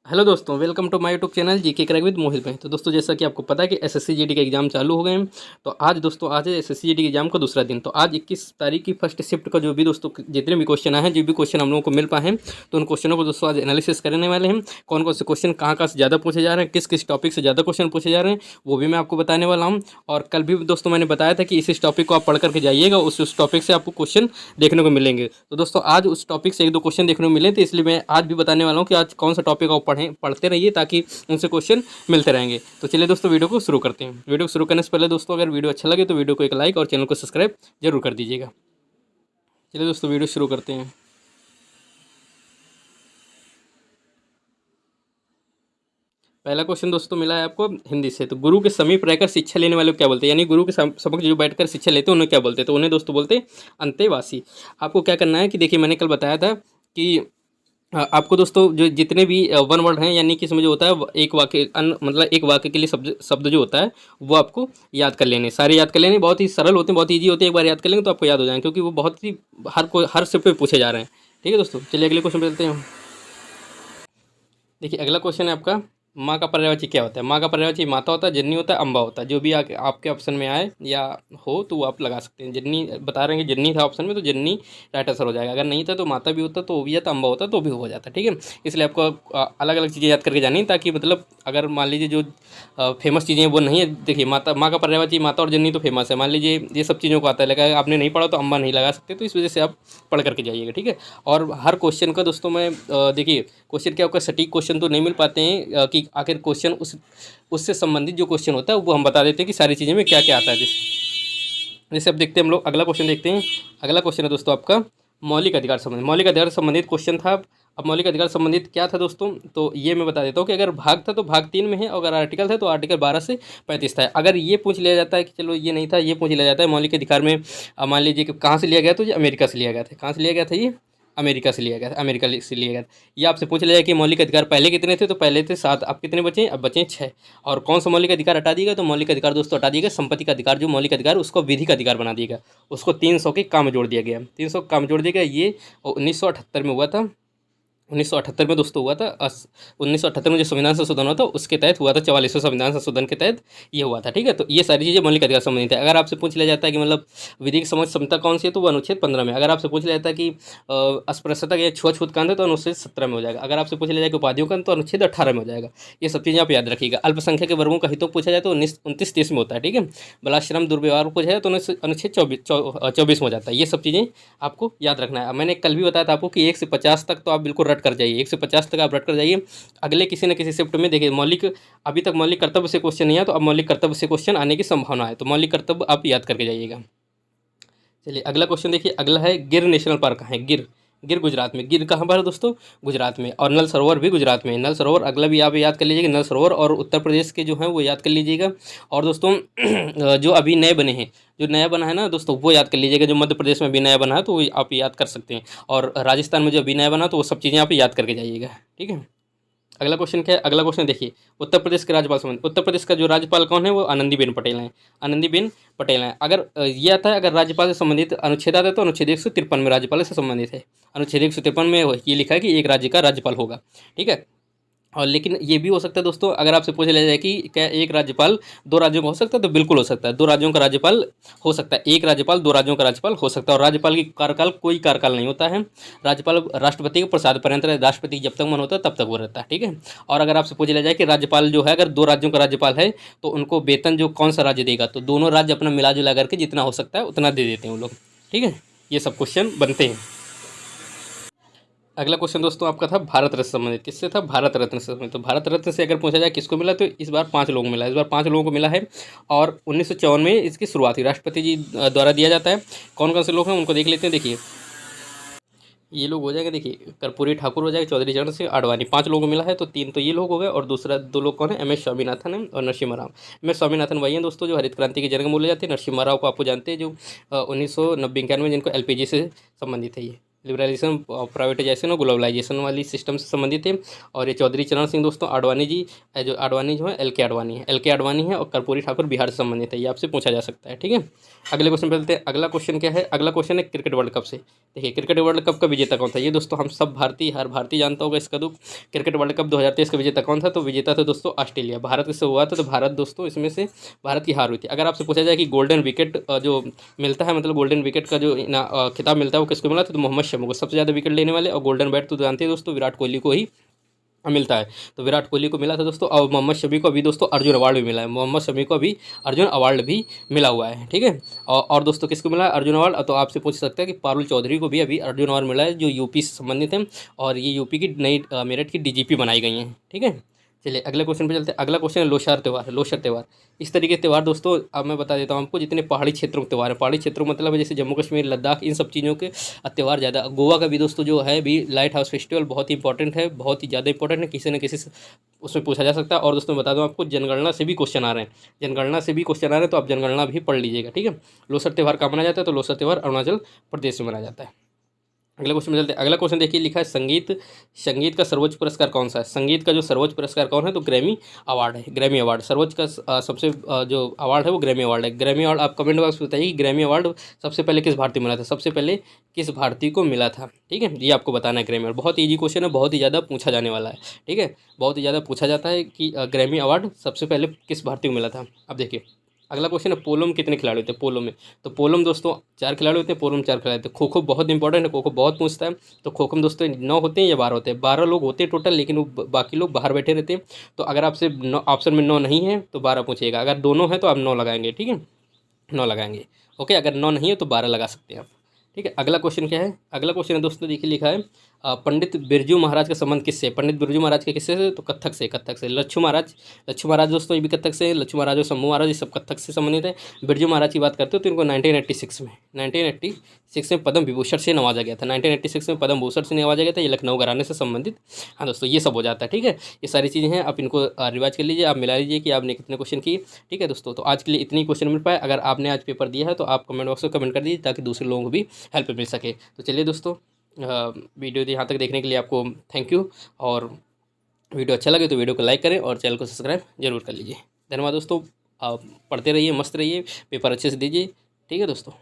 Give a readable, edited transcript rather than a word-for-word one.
Hello दोस्तों, welcome to my YouTube channel GK crack with Mohit भाई। तो दोस्तों, जैसा कि आपको पता है कि एसएससी जीडी के एग्जाम चालू हो गए हैं। तो आज दोस्तों, आज है एसएससी जीडी के एग्जाम का दूसरा दिन। तो आज 21 तारीख की फर्स्ट शिफ्ट का जो भी दोस्तों जितने भी क्वेश्चन आए हैं, जो भी क्वेश्चन हम लोगों को मिल पाए हैं, तो उन क्वेश्चनों को दोस्तों आज एनालिसिस करने वाले हैं। कौन कौन से क्वेश्चन कहाँ से ज़्यादा पूछे जा रहे हैं, किस किस टॉपिक से ज़्यादा क्वेश्चन पूछे जा रहे हैं, वो भी मैं आपको बताने वाला हूँ। और कल भी दोस्तों मैंने बताया था कि इस टॉपिक को आप पढ़ करके जाइएगा, उस टॉपिक से आपको क्वेश्चन देखने को मिलेंगे। तो दोस्तों, आज उस टॉपिक से एक दो क्वेश्चन देखने को मिले, तो इसलिए मैं आज भी बताने वाला हूँ कि आज कौन सा टॉपिक आप पढ़ते रहिए, ताकि उनसे क्वेश्चन मिलते रहेंगे। तो चलिए दोस्तों, वीडियो को शुरू करते हैं। वीडियो को शुरू करने से पहले दोस्तों, अगर वीडियो अच्छा लगे तो वीडियो को एक लाइक और चैनल को सब्सक्राइब जरूर कर दीजिएगा। चलिए दोस्तों, वीडियो शुरू करते हैं। पहला क्वेश्चन दोस्तों मिला है आपको हिंदी से। तो गुरु के समीप रहकर शिक्षा लेने वाले को क्या बोलते हैं, यानी गुरु के समक्ष जो बैठकर शिक्षा लेते हैं उन्हें क्या बोलते हैं? तो उन्हें दोस्तों बोलते हैं अंतेवासी। आपको क्या करना है कि देखिए, मैंने कल बताया था कि आपको दोस्तों जो जितने भी वन वर्ड हैं, यानी कि इसमें जो होता है एक वाक्य मतलब एक वाक्य के लिए शब्द शब्द जो होता है वो आपको याद कर लेने, सारे याद कर लेने। बहुत ही सरल होते हैं, बहुत ईजी होते हैं। एक बार याद कर लेंगे तो आपको याद हो जाएंगे, क्योंकि वो बहुत ही हर शिफ्ट पे पूछे जा रहे हैं। ठीक है दोस्तों, चलिए अगले क्वेश्चन पे चलते हैं। देखिए, अगला क्वेश्चन है आपका, माँ का पर्यायवाची क्या होता है? माँ का पर्यायवाची माता होता है, जननी होता है, अम्बा होता है। जो भी आपके ऑप्शन में आए या हो तो वो आप लगा सकते हैं। जननी बता रहे हैं कि जननी था ऑप्शन में, तो जननी राइट आंसर हो जाएगा। अगर नहीं था तो माता भी होता तो वो भी जाता, अम्बा होता तो भी हो जाता। ठीक है, इसलिए आपको अलग अलग चीज़ें याद करके जानी, ताकि मतलब अगर मान लीजिए जो फेमस चीज़ें हैं वो नहीं है। देखिए, माँ का पर्यायवाची माता और जननी तो फेमस है, मान लीजिए ये सब चीज़ों को आता है, लेकिन आपने नहीं पढ़ा तो अम्बा नहीं लगा सकते। तो इस वजह से आप पढ़ करके जाइएगा। ठीक है, और हर क्वेश्चन का दोस्तों मैं देखिए, क्वेश्चन क्या होगा, सटीक क्वेश्चन तो नहीं मिल पाते हैं कि आखिर क्वेश्चन उससे संबंधित जो क्वेश्चन होता है वो हम बता देते हैं कि सारी चीज़ें में क्या क्या आता है। जैसे अब देखते हैं हम लोग अगला क्वेश्चन देखते हैं। अगला क्वेश्चन है दोस्तों आपका मौलिक अधिकार संबंधित। मौलिक अधिकार संबंधित क्वेश्चन था। अब मौलिक अधिकार संबंधित क्या था दोस्तों, तो ये मैं बता देता हूँ कि अगर भाग था तो भाग 3 में है, और अगर आर्टिकल था तो आर्टिकल 12 से 35 था। अगर ये पूछ लिया जाता है कि चलो ये नहीं था, ये पूछ लिया जाता है मौलिक अधिकार में, मान लीजिए कि कहाँ से लिया गया, तो ये अमेरिका से लिया गया था। कहाँ से लिया गया था? ये अमेरिका से लिया गया था, अमेरिका से लिया गया था। ये आपसे पूछ लिया जाए कि मौलिक अधिकार पहले कितने थे, तो पहले थे 7, अब कितने बचे? अब बचे 6। और कौन सा मौलिक अधिकार हटा दिएगा? तो मौलिक अधिकार दोस्तों हटा दिएगा संपत्ति का अधिकार। जो मौलिक अधिकार उसको विधिक अधिकार बना दिएगा, उसको 300 के काम जोड़ दिया गया। 300 काम जोड़ दिया गया। ये 1978 में हुआ था। 1978 में दोस्तों हुआ था। 1978 में जो संविधान संशोधन हुआ था उसके तहत हुआ था, 44वें संविधान संशोधन के तहत ये हुआ था। ठीक है, तो ये सारी चीज़ें मौलिक अधिकार संबंधित है। अगर आपसे पूछ लिया जाता है कि मतलब विधिक समझ क्षमता कौन सी है, तो वो अनुच्छेद 15 में। अगर आपसे पूछ लिया जाता है कि अस्पृश्यता या छुआछूत कांड है, तो अनुच्छेद 17 में हो जाएगा। अगर आपसे पूछ लिया जाए कि उपाधियों का, तो अनुच्छेद 18 में हो जाएगा। ये सब चीज़ें आप याद रखिएगा। अल्पसंख्यक के वर्गों का हितों पूछा जाए तो 29-30 में होता है। ठीक है, बलाश्रम दुर्व्यवहार पूछा जाए तो अनुच्छेद 24 में हो जाता है। ये सब चीज़ें आपको याद रखना है। मैंने कल भी बताया था आपको कि 1 से 50 तक तो आप बिल्कुल रट कर जाइए, 1 से 50 तक आप रट कर जाइए। अगले किसी न किसी शिफ्ट में देखिए, मौलिक अभी तक मौलिक कर्तव्य से क्वेश्चन नहीं आया, तो अब मौलिक कर्तव्य से क्वेश्चन आने की संभावना है। तो मौलिक कर्तव्य आप याद करके जाइएगा। चलिए अगला क्वेश्चन देखिए, अगला है गिर नेशनल पार्क कहाँ है? गिर, गिर गुजरात में। गिर कहाँ पर है दोस्तों? गुजरात में। और नल सरोवर भी गुजरात में है। नल सरोवर अगला भी आप याद कर लीजिएगा। नल सरोवर और उत्तर प्रदेश के जो हैं वो याद कर लीजिएगा। और दोस्तों जो अभी नए बने हैं, जो नया बना है ना दोस्तों, वो याद कर लीजिएगा। जो मध्य प्रदेश में अभी नया बना है तो वो आप याद कर सकते हैं। और राजस्थान में जो अभी नया बना तो वो सब चीज़ें आप याद करके जाइएगा। ठीक है, अगला क्वेश्चन क्या है? अगला क्वेश्चन देखिए, उत्तर प्रदेश के राज्यपाल संबंध। उत्तर प्रदेश का जो राज्यपाल कौन है? वो आनंदीबेन पटेल हैं। आनंदीबेन पटेल हैं। अगर ये आता है, अगर राज्यपाल से संबंधित अनुच्छेद आता है, तो अनुच्छेद 153 में राज्यपाल से संबंधित है। अनुच्छेद 153 में ये लिखा है कि एक राज्य का राज्यपाल होगा। ठीक है, और लेकिन ये भी हो सकता है दोस्तों, अगर आपसे पूछ लिया जाए कि क्या एक राज्यपाल 2 राज्यों का हो सकता है, तो बिल्कुल हो सकता है। 2 राज्यों का राज्यपाल हो सकता है। एक राज्यपाल 2 राज्यों का राज्यपाल हो सकता है। और राज्यपाल की कार्यकाल कोई कार्यकाल नहीं होता है। राज्यपाल राष्ट्रपति के प्रसाद पर्यंत है। राष्ट्रपति जब तक मन होता है तब तक वो रहता है। ठीक है, और अगर आपसे पूछ लिया जाए कि राज्यपाल जो है, अगर 2 राज्यों का राज्यपाल है, तो उनको वेतन जो कौन सा राज्य देगा, तो दोनों राज्य अपना मिला जुला करके जितना हो सकता है उतना दे देते हैं वो लोग। ठीक है, ये सब क्वेश्चन बनते हैं। अगला क्वेश्चन दोस्तों आपका था भारत रत्न से संबंधित। किससे था? भारत रत्न से संबंधित। तो भारत रत्न से अगर पूछा जाए किसको मिला, तो इस बार 5 लोगों को मिला। इस बार 5 लोगों को मिला है। और 1954 में इसकी शुरुआत हुई, राष्ट्रपति जी द्वारा दिया जाता है। कौन कौन से लोग हैं उनको देख लेते हैं। देखिए, ये लोग हो जाएंगे। देखिए, कर्पूरी ठाकुर हो जाएगा, चौधरी चरण सिंह, आडवाणी। 5 लोगों को मिला है, तो 3 तो ये लोग हो गए, और दूसरा 2 लोग कौन है? एम एस स्वामीनाथन है और नरसिम्हा राव। एम एस स्वामीनाथन वही हैं दोस्तों जो हरित क्रांति के जनक बोले जाते हैं। नरसिम्हा राव को आपको जानते हैं, जो 1990-91 जिनको LPG से संबंधित है। ये लिबरलाइजेशन, प्राइवेटाइजेशन और ग्लोबलाइजेशन वाली सिस्टम से संबंधित है। और ये चौधरी चरण सिंह दोस्तों आडवाणी जी, जो आडवाणी जो है एल के आडवाणी है, और कर्पूरी ठाकुर बिहार से संबंधित है। ये आपसे पूछा जा सकता है, ठीक है। अगले क्वेश्चन पे चलते हैं। अगला क्वेश्चन क्या है? अगला क्वेश्चन है क्रिकेट वर्ल्ड कप से। देखिए क्रिकेट वर्ल्ड कप का विजेता कौन था? ये दोस्तों हम सब भारतीय, हर भारतीय जानता होगा इसका। तो क्रिकेट वर्ल्ड कप 2023 का विजेता कौन था? तो विजेता था दोस्तों ऑस्ट्रेलिया। भारत से हुआ था, तो भारत दोस्तों इसमें से भारत की हार हुई थी। अगर आपसे पूछा जाए कि गोल्डन विकेट जो मिलता है, मतलब गोल्डन विकेट का जो खिताब मिलता है वो किसको मिला था? तो मोहम्मद शमी को, सबसे ज़्यादा विकेट लेने वाले। और गोल्डन बैट तो जानते हैं दोस्तों विराट कोहली को ही मिलता है। तो विराट कोहली को मिला था दोस्तों। और मोहम्मद शमी को अभी दोस्तों अर्जुन अवार्ड भी मिला है। मोहम्मद शमी को अभी अर्जुन अवार्ड भी मिला हुआ है, ठीक है। और दोस्तों किसको मिला है अर्जुन अवार्ड? तो आपसे पूछ सकते हैं कि पारुल चौधरी को भी अभी अर्जुन अवार्ड मिला है, जो यूपी से संबंधित है। और ये यूपी की नई मेरठ की डीजीपी बनाई गई हैं, ठीक है। चलिए अगले क्वेश्चन पे चलते हैं। अगला क्वेश्चन है लोसार त्यौहार। लोसार त्यौहार इस तरीके के त्यौहार दोस्तों, अब मैं बता देता हूँ आपको, जितने पहाड़ी क्षेत्रों के त्यौहार है, पहाड़ी क्षेत्रों मतलब है जैसे जम्मू कश्मीर, लद्दाख, इन सब चीज़ों के त्यौहार ज़्यादा। गोवा का भी दोस्तों जो है भी लाइट हाउस फेस्टिवल बहुत ही इंपॉर्टेंट है, बहुत ही ज़्यादा इंपॉर्टेंट है, किसी न किसी से उसमें पूछा जा सकता है। और दोस्तों बता दूं आपको, जनगणना से भी क्वेश्चन आ रहे हैं, जनगणना से भी क्वेश्चन आ रहे हैं, तो आप जनगणना भी पढ़ लीजिएगा, ठीक है। लोसर त्यौहार कहाँ मनाया जाता है? तो लोसर त्यौहार अरुणाचल प्रदेश में मनाया जाता है। अगला क्वेश्चन में चलते हैं। अगला क्वेश्चन देखिए, लिखा है संगीत, संगीत का सर्वोच्च पुरस्कार कौन सा है? संगीत का जो सर्वोच्च पुरस्कार कौन है? तो ग्रैमी अवार्ड है। ग्रैमी अवार्ड सर्वोच्च का सबसे जो अवार्ड है वो ग्रैमी अवार्ड है। ग्रैमी अवार्ड आप कमेंट बॉक्स में बताइए कि ग्रैमी अवार्ड सबसे पहले किस भारतीय को मिला था? सबसे पहले किस भारतीय को मिला था, ठीक है। ये आपको बताना है। ग्रैमी अवार्ड बहुत ईजी क्वेश्चन है, बहुत ही ज़्यादा पूछा जाने वाला है, ठीक है। बहुत ही ज़्यादा पूछा जाता है कि ग्रैमी अवार्ड सबसे पहले किस भारतीय को मिला था। अब देखिए अगला क्वेश्चन है, पोलो में कितने खिलाड़ी होते हैं? पोलो में, तो पोलो में दोस्तों 4 खिलाड़ी होते हैं, पोलो में 4 खिलाड़ी होते हैं। खो खो बहुत इंपॉर्टेंट है, खो खो बहुत पूछता है। तो खो खो में दोस्तों 9 होते हैं या 12 होते हैं? 12 लोग होते हैं टोटल, लेकिन वो बाकी लोग बाहर बैठे रहते हैं। तो अगर आपसे ऑप्शन में 9 नहीं है तो 12 पूछिएगा, अगर दोनों है तो आप 9 लगाएंगे, ठीक है, 9 लगाएंगे। ओके, अगर 9 नहीं है तो 12 लगा सकते हैं आप, ठीक है। अगला क्वेश्चन क्या है? अगला क्वेश्चन है दोस्तों, देखिए लिखा है पंडित बिरजू महाराज का संबंध किससे? पंडित बिरजू महाराज के किससे से? तो कथक से, कथक से। लच्छू महाराज, लच्छू महाराज दोस्तों ये भी कथक से, लच्छू महाराज और शंभू महाराज ये सब कथक से संबंधित है। बिरजू महाराज की बात करते हो तो इनको 1986 में पद्म विभूषण से नवाजा गया था। 1986 में पद्म भूषण से नवाजा गया था। ये लखनऊ घराने से संबंधित। हाँ दोस्तों ये सब हो जाता है, ठीक है। ये सारी चीज़ें हैं, आप इनको रिवाइज कर लीजिए, आप मिला लीजिए कि आपने कितने क्वेश्चन किए, ठीक है दोस्तों। तो आज के लिए इतनी क्वेश्चन मिल पाए। अगर आपने आज पेपर दिया है तो आप कमेंट बॉक्स में कमेंट कर दीजिए, ताकि दूसरे लोगों को भी हेल्प मिल सके। तो चलिए दोस्तों, वीडियो यहाँ तक देखने के लिए आपको थैंक यू। और वीडियो अच्छा लगे तो वीडियो को लाइक करें और चैनल को सब्सक्राइब जरूर कर लीजिए। धन्यवाद दोस्तों। आप पढ़ते रहिए, मस्त रहिए, पेपर अच्छे से दीजिए, ठीक है दोस्तों।